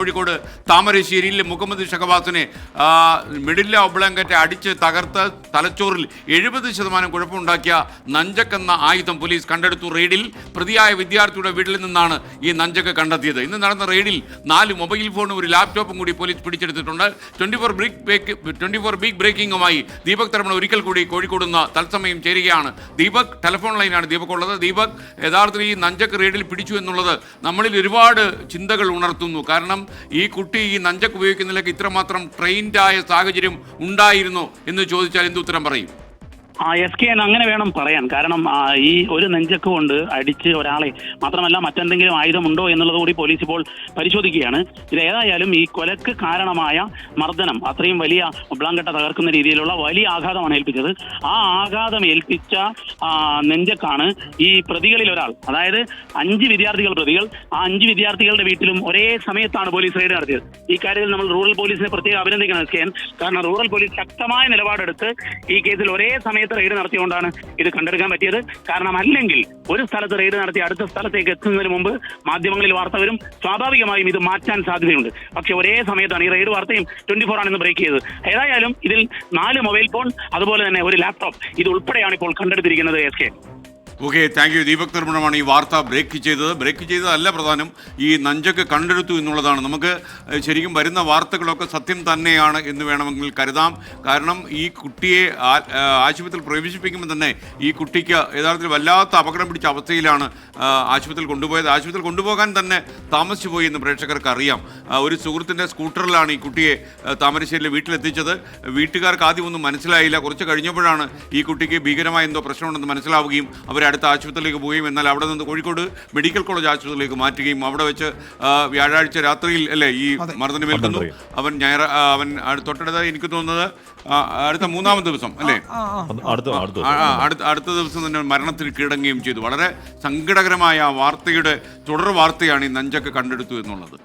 കോഴിക്കോട് താമരശ്ശേരിയിൽ മുഹമ്മദ് ഷഹബാസിനെ മിഡില്ല ഒബ്ലാങ്കറ്റ് അടിച്ച് തകർത്ത് തലച്ചോറിൽ 70% കുഴപ്പമുണ്ടാക്കിയ നഞ്ചക് എന്ന ആയുധം പോലീസ് കണ്ടെടുത്തു. റെയ്ഡിൽ പ്രതിയായ വിദ്യാർത്ഥിയുടെ വീട്ടിൽ നിന്നാണ് ഈ നഞ്ചക് കണ്ടെത്തിയത്. ഇന്ന് നടന്ന റെയ്ഡിൽ 4 മൊബൈൽ ഫോണും ഒരു ലാപ്ടോപ്പും കൂടി പോലീസ് പിടിച്ചെടുത്തിട്ടുണ്ട്. 24 ബിഗ് ബ്രേക്കിംഗുമായി ദീപക് തരമണ ഒരിക്കൽ കൂടി കോഴിക്കോട് നിന്ന് തത്സമയം ചേരുകയാണ്. ദീപക്, ടെലിഫോൺ ലൈനാണ് ദീപക് ഉള്ളത്. ദീപക്, യഥാർത്ഥത്തിൽ ഈ നഞ്ചക് റെയ്ഡിൽ പിടിച്ചു എന്നുള്ളത് നമ്മളിൽ ഒരുപാട് ചിന്തകൾ ഉണർത്തുന്നു. കാരണം ഈ കുട്ടി ഈ നഞ്ചക് ഉപയോഗിക്കുന്നതിലേക്ക് ഇത്രമാത്രം ട്രെയിൻഡായ സാഹചര്യം ഉണ്ടായിരുന്നോ എന്ന് ചോദിച്ചാൽ എന്ത് ഉത്തരം പറയും? SK അങ്ങനെ വേണം പറയാൻ. കാരണം ഈ ഒരു നെഞ്ചക്ക് കൊണ്ട് അടിച്ച് ഒരാളെ മാത്രമല്ല മറ്റെന്തെങ്കിലും ആയുധമുണ്ടോ എന്നുള്ളത് കൂടി പോലീസ് ഇപ്പോൾ പരിശോധിക്കുകയാണ്. ഇത് ഏതായാലും ഈ കൊലക്ക് കാരണമായ മർദ്ദനം അത്രയും വലിയ ഒബ്ലാങ്കട്ട തകർക്കുന്ന രീതിയിലുള്ള വലിയ ആഘാതമാണ് ഏൽപ്പിച്ചത്. ആ ആഘാതം ഏൽപ്പിച്ച നെഞ്ചക്കാണ് ഈ പ്രതികളിൽ ഒരാൾ, അതായത് 5 പ്രതികൾ. ആ 5 വിദ്യാർത്ഥികളുടെ വീട്ടിലും ഒരേ സമയത്താണ് പോലീസ് റെയ്ഡ് നടത്തിയത്. ഈ കാര്യത്തിൽ നമ്മൾ റൂറൽ പോലീസിനെ പ്രത്യേകം അഭിനന്ദിക്കണം SK. കാരണം റൂറൽ പോലീസ് ശക്തമായ നിലപാടെടുത്ത് ഈ കേസിൽ ഒരേ സമയത്ത് റെയ്ഡ് നടത്തിയുകൊണ്ടാണ് ഇത് കണ്ടെടുക്കാൻ പറ്റിയത്. കാരണം അല്ലെങ്കിൽ ഒരു സ്ഥലത്ത് റെയ്ഡ് നടത്തി അടുത്ത സ്ഥലത്തേക്ക് എത്തുന്നതിന് മുമ്പ് മാധ്യമങ്ങളിൽ വാർത്ത വരും, സ്വാഭാവികമായും ഇത് മാറ്റാൻ സാധ്യതയുണ്ട്. പക്ഷെ ഒരേ സമയത്താണ് ഈ റെയ്ഡ് വാർത്തയും 24 ആണെന്ന് ബ്രേക്ക് ചെയ്തത്. ഏതായാലും ഇതിൽ 4 മൊബൈൽ ഫോൺ, അതുപോലെ തന്നെ ഒരു ലാപ്ടോപ്പ്, ഇത് ഉൾപ്പെടെയാണ് ഇപ്പോൾ കണ്ടെടുത്തിരിക്കുന്നത് SK. Okay, thank you. Deepak തർമണമാണ് ഈ വാർത്ത ബ്രേക്ക് ചെയ്തതല്ല പ്രധാനം, ഈ നഞ്ചക് കണ്ടെടുത്തു എന്നുള്ളതാണ്. നമുക്ക് ശരിക്കും വരുന്ന വാർത്തകളൊക്കെ സത്യം തന്നെയാണ് എന്ന് വേണമെങ്കിൽ കരുതാം. കാരണം ഈ കുട്ടിയെ ആശുപത്രിയിൽ പ്രവേശിപ്പിക്കുമ്പോൾ തന്നെ ഈ കുട്ടിക്ക് യഥാർത്ഥത്തിൽ വല്ലാത്ത അപകടം പിടിച്ച അവസ്ഥയിലാണ് ആശുപത്രിയിൽ കൊണ്ടുപോയത്. ആശുപത്രിയിൽ കൊണ്ടുപോകാൻ തന്നെ താമസിച്ചു പോയി എന്ന് പ്രേക്ഷകർക്ക് അറിയാം. ഒരു സുഹൃത്തിൻ്റെ സ്കൂട്ടറിലാണ് ഈ കുട്ടിയെ താമരശ്ശേരിയിലെ വീട്ടിലെത്തിച്ചത്. വീട്ടുകാർക്ക് ആദ്യം ഒന്നും മനസ്സിലായില്ല. കുറച്ച് കഴിഞ്ഞപ്പോഴാണ് ഈ കുട്ടിക്ക് ഭീകരമായ എന്തോ പ്രശ്നമുണ്ടെന്ന് മനസ്സിലാവുകയും അവർ അടുത്ത ആശുപത്രിയിലേക്ക് പോവുകയും എന്നാൽ അവിടെ നിന്ന് കോഴിക്കോട് മെഡിക്കൽ കോളേജ് ആശുപത്രിയിലേക്ക് മാറ്റുകയും അവിടെ വെച്ച് വ്യാഴാഴ്ച രാത്രിയിൽ അല്ലേ ഈ മർദ്ദനമേൽക്കുന്നു. അവൻ തൊട്ടടുത്ത എനിക്ക് തോന്നുന്നത് അടുത്ത 3-ാമത്തെ ദിവസം അല്ലേ, അടുത്ത ദിവസം തന്നെ മരണത്തിന് കീഴടങ്ങുകയും ചെയ്തു. വളരെ സങ്കടകരമായ വാർത്തയുടെ തുടർ വാർത്തയാണ് ഈ നഞ്ചക് കണ്ടെടുത്തു എന്നുള്ളത്.